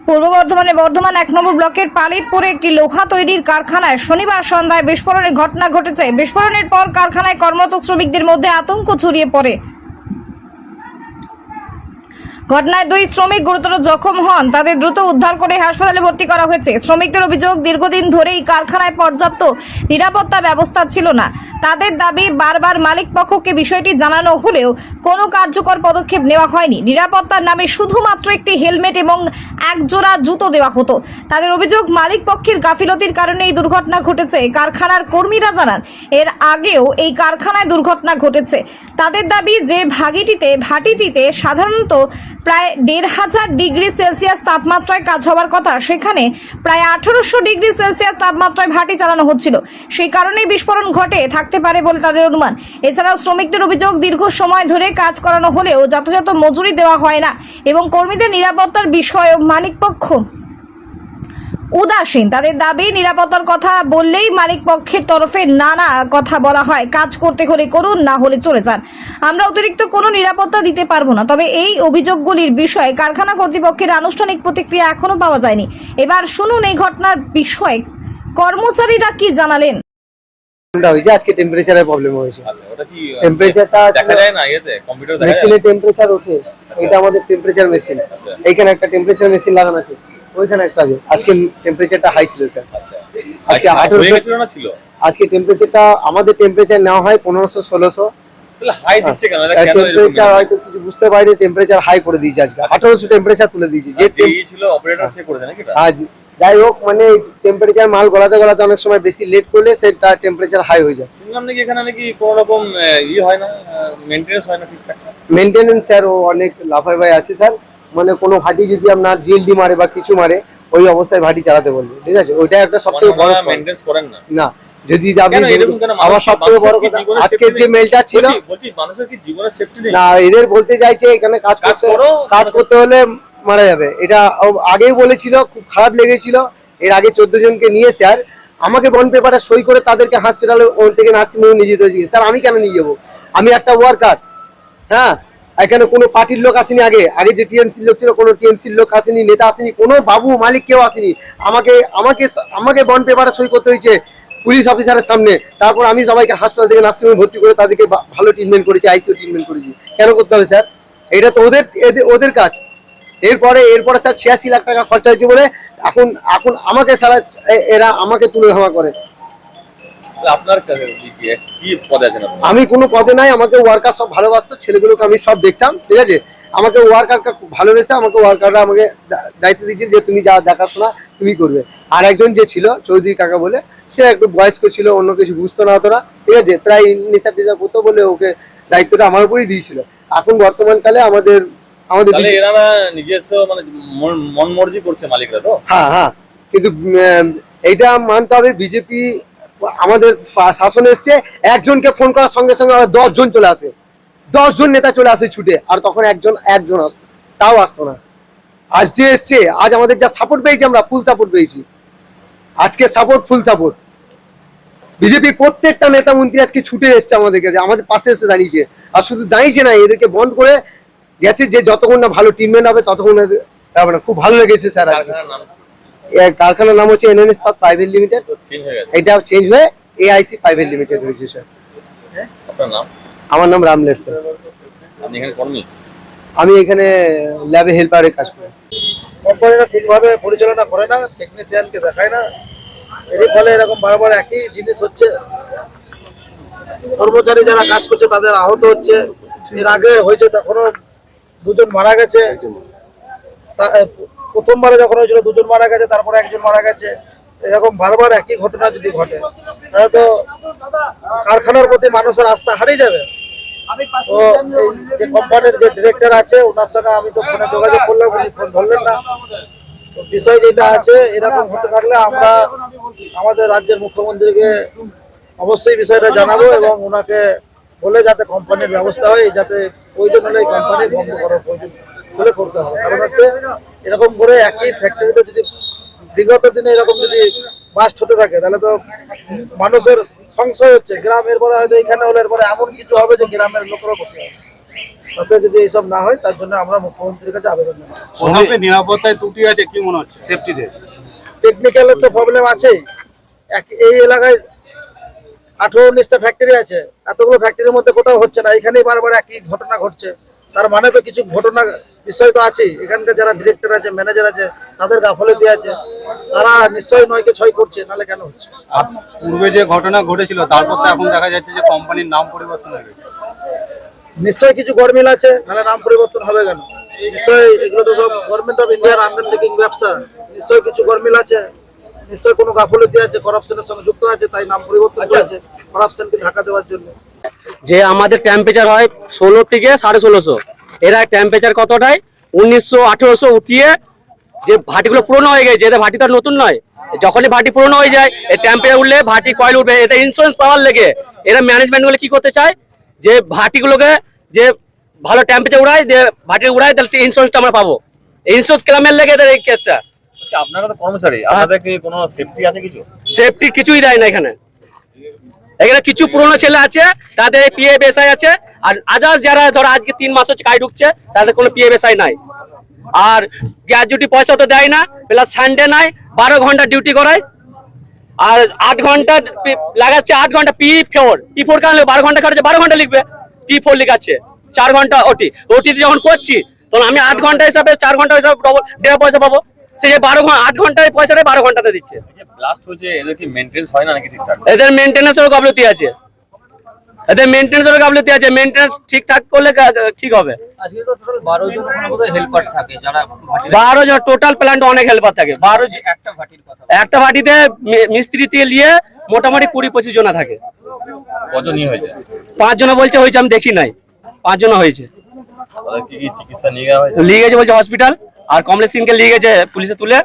পূর্ব বর্ধমানে বর্ধমান ১ নম্বর ব্লকের পালিতপুরে একটি লোহা তৈরির কারখানায় শনিবার সন্ধ্যায় বিস্ফোরণের ঘটনা ঘটেছে। বিস্ফোরণের পর কারখানায় কর্মরত শ্রমিকদের মধ্যে আতঙ্ক ছড়িয়ে পড়ে। ঘটনায় 2 শ্রমিক গুরুতর জখম হন, তাদের দ্রুত উদ্ধার করে হাসপাতালে ভর্তি করা হয়েছে। শ্রমিকদের অভিযোগ, দীর্ঘদিন ধরেই কারখানায় পর্যাপ্ত নিরাপত্তা ব্যবস্থা ছিল না। তাদের দাবি, বারবার মালিক পক্ষকে বিষয়টি জানানো হলেও কোনো কার্যকর পদক্ষেপ নেওয়া হয়নি। নিরাপত্তার নামে শুধুমাত্র একটি হেলমেট এবং একজোড়া জুতো দেওয়া হতো। তাদের অভিযোগ, মালিক পক্ষের গাফিলতির কারণে এই দুর্ঘটনা ঘটেছে। কারখানার কর্মীরা জানান, এর আগেও এই কারখানায় দুর্ঘটনা ঘটেছে। তাদের দাবি যে ভাটিটিতে সাধারণত প্রায় ১৫০০ ডিগ্রি সেলসিয়াস তাপমাত্রায় কাজ হওয়ার কথা, সেখানে প্রায় ১৮০০ ডিগ্রি সেলসিয়াস তাপমাত্রায় ভাটি চালানো হচ্ছিল। সেই কারণেই বিস্ফোরণ ঘটে থাকতে পারে বলে তাদের অনুমান। এছাড়াও শ্রমিকদের অভিযোগ, দীর্ঘ সময় ধরে কাজ করানো হলেও যথাযথ মজুরি দেওয়া হয় না এবং কর্মীদের নিরাপত্তার বিষয়ে মালিকপক্ষ উদাসীন। তাদের দাবি, নিরাপত্তার কথা বললেই মালিক পক্ষের তরফে নানা কথা বলা হয়, কাজ করতে হলে করুন, না হলে চলে যান, আমরা অতিরিক্ত কোনো নিরাপত্তা দিতে পারবো না। তবে এই অভিযোগগুলির বিষয়ে কারখানা কর্তৃপক্ষের আনুষ্ঠানিক প্রতিক্রিয়া এখনো পাওয়া যায়নি। এবার শুনুন এই ঘটনার বিষয়ে কর্মচারীরা কি জানালেন। আজকে টেম্পারেচারের প্রবলেম হয়েছে। আচ্ছা, ওটা কি টেম্পারেচারটা দেখা যায় না? এতে কম্পিউটার দেখা যায়, মেশিনে টেম্পারেচার ওঠে। এটা আমাদের টেম্পারেচার মেশিন। এইখানে একটা টেম্পারেচার মেশিন লাগানো আছে, ওইখানে একটা আছে। আজকে টেম্পারেচারটা হাই ছিল স্যার। আচ্ছা, আজকে 1800 ছিল না? ছিল। আজকে টেম্পারেচারটা আমাদের টেম্পারেচার নেওয়া হয় 1500 1600। তাহলে হাই দিচ্ছে কেন? এটা কেন টেম্পারেচার হয়তো কিছু বুঝতে পারিনি, টেম্পারেচার হাই করে দিয়েছে। আজকে 1800 টেম্পারেচার তুলে দিয়েছে। যে ছিল অপারেটর সে করেছে নাকি? হ্যাঁ, যাই হোক, মানে টেম্পারেচার মাল গলাতে অনেক সময় বেশি লেট করলে সেটা টেম্পারেচার হাই হয়ে যায়। শুনলাম নাকি এখানে নাকি কোনো রকম হয় না, মেইনটেনেন্স হয় না ঠিকঠাক। মেইনটেনেন্স স্যার ও অনেক লাফাই আছে স্যার। মানে কোনো ভাটি যদি আপনার জিএলডি মারে বা কিছু মারে, ওই অবস্থায় ভাটি চালাতে বলবে, ঠিক আছে? ওইটা একটা সবথেকে বড় মেইনটেনেন্স করেন না। না, যদি যাবেন আবার সবথেকে বড় কথা, আজকের যে মেলটা ছিল, বলছি মানুষের কি জীবনের সেফটি নেই? না, এদের বলতে চাইছে এখানে কাজ করতে হলে মারা যাবে। এটা আগেই বলেছিল, খুব খারাপ লেগেছিল। এর আগে 14 জনকে নিয়ে স্যার আমাকে বন্ড পেপারে সই করে তাদেরকে হাসপাতালে থেকে নার্সিংহোমে নিয়ে যেতে হয়েছে। স্যার আমি কেন নিয়ে যাবো? আমি একটা ওয়ার্কার। হ্যাঁ, এখানে কোনো পার্টির লোক আসেনি। আগে যে টিএমসির লোক ছিল, কোনো টিএমসির লোক আসেনি, নেতা আসেনি, কোনো বাবু মালিক কেউ আসেনি। আমাকে বন্ড পেপারে সই করতে হয়েছে পুলিশ অফিসারের সামনে। তারপর আমি সবাইকে হাসপাতাল থেকে নার্সিংহোমে ভর্তি করে তাদেরকে ভালো ট্রিটমেন্ট করেছি, আইসিইউ ট্রিটমেন্ট করেছি। কেন করতে হবে স্যার? এটা তো ওদের কাজ। এরপরে স্যার 86 লাখ টাকা খরচা হয়েছে বলে এখন আমাকে স্যার এরা আমাকে তুলে ধামা করে। আপনার কি পদে আছেন? আমি কোনো পদে নাই। আমাকে ওয়ার্কার সব ভালোবাসতো, ছেলেগুলোকে আমি সব দেখতাম, ঠিক আছে? আমাকে ওয়ার্কারটা খুব ভালোবেসে ওয়ার্কাররা আমাকে দায়িত্ব দিয়েছে যে তুমি যা দেখাশোনা তুমি করবে। আর একজন যে ছিল চৌধুরী কাকা বলে, সে একটু বয়স্ক ছিল, অন্য কিছু বুঝতো না অতটা, ঠিক আছে? প্রায় নেশা টেশা করতো বলে ওকে দায়িত্বটা আমার উপরেই দিয়েছিল। এখন বর্তমানকালে আমাদের এনারা নিজস্ব মানে মন মর্জি করছে মালিকরা তো। হ্যাঁ, কিন্তু এইটা মানতে হবে, বিজেপি আমাদের শাসনে এসছে, একজনকে ফোন করার সঙ্গে সঙ্গে 10 জন চলে আসে, 10 জন নেতা চলে আসে ছুটে। আর তখন একজন আসতো, তাও আসতো না। আজ যে এসছে, আজ আমাদের যা সাপোর্ট পেয়েছি, আমরা ফুল সাপোর্ট পেয়েছি। আজকে ফুল সাপোর্ট বিজেপি প্রত্যেকটা নেতা মন্ত্রী আজকে ছুটে এসছে আমাদের কাছে, আমাদের পাশে এসে দাঁড়িয়েছে। আর শুধু দাঁড়িয়েছে না, এদেরকে বন্ধ করে গেছে যে যতক্ষণ না ভালো ট্রিটমেন্ট হবে ততক্ষণ খুব ভালো লেগেছে স্যার। কারখানার নাম হচ্ছে এনএনএস প্রাইভেট লিমিটেড। এটা চেঞ্জ হয়ে এআইসি প্রাইভেট লিমিটেড হয়েছে স্যার। আপনার নাম? আমার নাম রামলেট স্যার। আপনি এখানে কর্মী? আমি এখানে ল্যাবে হেল্পারের কাজ করি। কোম্পানিটা ঠিকভাবে পরিচালনা করে না, টেকনিশিয়ানকে দেখায় না, এর ফলে এরকম বারবার একই জিনিস হচ্ছে। কর্মচারী যারা কাজ করছে তাদের আহত হচ্ছে। এর আগে হয়েছে, তখনও 2 জন মারা গেছে। প্রথমবারে যখন হয়েছিল 2 জন মারা গেছে, তারপরে 1 জন মারা গেছে। এরকম বারবার একই ঘটনা যদি ঘটে, তাহলে তো কারখানার প্রতি মানুষের আস্থা হারিয়ে যাবে। তো যে কোম্পানির যে ডিরেক্টর আছে, ওনার সঙ্গে আমি তো ফোনে যোগাযোগ করলাম, উনি ফোন ধরলেন না। বিষয় যেটা আছে, এরকম হতে থাকলে আমরা আমাদের রাজ্যের মুখ্যমন্ত্রীকে অবশ্যই বিষয়টা জানাবো এবং ওনাকে বলে যাতে কোম্পানির ব্যবস্থা হয়, যাতে প্রয়োজন হলে কোম্পানি বন্ধ করার প্রয়োজন হলে করতে হবে। কারণ হচ্ছে এরকম করে একই ফ্যাক্টরিতে যদি বিগত দিনে এরকম যদি বাস্ট হতে থাকে, তাহলে তো মানুষের সংশয় হচ্ছে। গ্রামের পরে হয়তো এখানে হলে এরপরে এমন কিছু হবে যে গ্রামের লোকেরও করতে হবে। তাতে যদি এইসব না হয় তার জন্য আমরা মুখ্যমন্ত্রীর কাছে আবেদন জানাবো। শ্রমিকদের নিরাপত্তায় ত্রুটি আছে কি মনে হচ্ছে সেফটিতে? টেকনিক্যালের তো প্রবলেম আছেই। এই এলাকায় 18-19টা ফ্যাক্টরি আছে, এতগুলো ফ্যাক্টরির মধ্যে কোথাও হচ্ছে না, এখানেই বারবার একই ঘটনা ঘটছে। তার মানে তো কিছু ঘটনা বিষয় তো আছে। এখানকার যারা ডিরেক্টর আছে, ম্যানেজার আছে, তাদের গাফলতি আছে, তারা নিশ্চয়ই নয়কে ছয় করছে, নাহলে কেন হচ্ছে? আর পূর্বে যে ঘটনা ঘটেছিল তারপর তো এখন দেখা যাচ্ছে যে কোম্পানির নাম পরিবর্তন হয়ে গেছে। নিশ্চয়ই কিছু গরমিল আছে, নাহলে নাম পরিবর্তন হবে কেন? নিশ্চয়ই এগুলো তো সব গভর্নমেন্ট অফ ইন্ডিয়ার আন্ডারটেকিং ব্যবসা, নিশ্চয়ই কিছু গরমিল আছে, নিশ্চয়ই কোনো গাফলতি আছে, করাপশনের সঙ্গে যুক্ত আছে, তাই নাম পরিবর্তন করেছে করাপশনকে ঢাকা দেওয়ার জন্য। যে আমাদের টেম্পারেচার হয় 16 থেকে 1650, এরা টেম্পারেচার কতটায় 1900-1800 উঠিয়ে যে ভাটিগুলো পুরনো হয়ে গেছে, এদের ভাটি তো আর নতুন নয়। যখনই ভাটি পুরনো হয়ে যায়, এই টেম্পারেচার উঠলে ভাটি কয়েল উঠবে, এটা ইন্স্যুরেন্স পাওয়ার লেগে এরা ম্যানেজমেন্ট গুলো কি করতে চায় যে ভাটিগুলোকে যে ভালো টেম্পারেচার উড়ায়, যে ভাটি উড়ায়, তাহলে ইন্স্যুরেন্সটা আমরা পাবো। ইন্স্যুরেন্স ক্লেমের লেগে এদের এই কেসটা। আপনারা তো কর্মচারী, আপনাদের কি কোনো সেফটি আছে কিছু? সেফটি কিছুই দেয় না এখানে। এখানে কিছু পুরনো ছেলে আছে, তাদের PF-SI আছে, আর আদার্স যারা ধরো আজকে 3 মাস হচ্ছে কাজ ঢুকছে, তাদের কোনো PF-SI নাই। আর গ্র্যাজুইটি পয়সা তো দেয় না, প্লাস সানডে নাই, 12 ঘন্টা ডিউটি করায়, আর 8 ঘন্টা লাগাচ্ছে, 8 ঘন্টা P4 কারণে 12 ঘন্টা খাটছে, 12 ঘন্টা লিখবে, P4 লিখাচ্ছে, 4 ঘন্টা ওটি যখন করছি তখন আমি 8 ঘন্টা হিসাবে 4 ঘন্টা হিসাবে ডবল পয়সা পাবো। সে 8 ঘন্টায় পয়সাটা 12 ঘন্টাতে দিচ্ছে। ব্লাস্ট হয়েছে, এদের কি মেইনটেনেন্স হয় না নাকি ঠিকঠাক? এদের মেইনটেনেন্সেরও গাফলতি আছে, মেইনটেনেন্স ঠিকঠাক করলে ঠিক হবে। আজকে তো টোটাল 12 জন ওখানে বোধহয় হেল্পার থাকে, যারা 12 জন টোটাল প্ল্যান্টে অনেক হেল্পার থাকে। 12 একটা ভাটির কথা। একটা ভাটিতে মিস্ত্রি দিয়ে নিয়ে মোটামুটি 20-25 জন থাকে। কজন নিয়ে হয়েছে? 5 জন বলছে হয়েছে, আমি দেখি নাই, 5 জন হয়েছে। তাদের কি চিকিৎসা নিয়ে যাওয়া হয়েছে? নিয়ে গেছে বলছে হসপিটাল, আর কমলেশ সিংকে নিয়ে গেছে পুলিশে তুলে।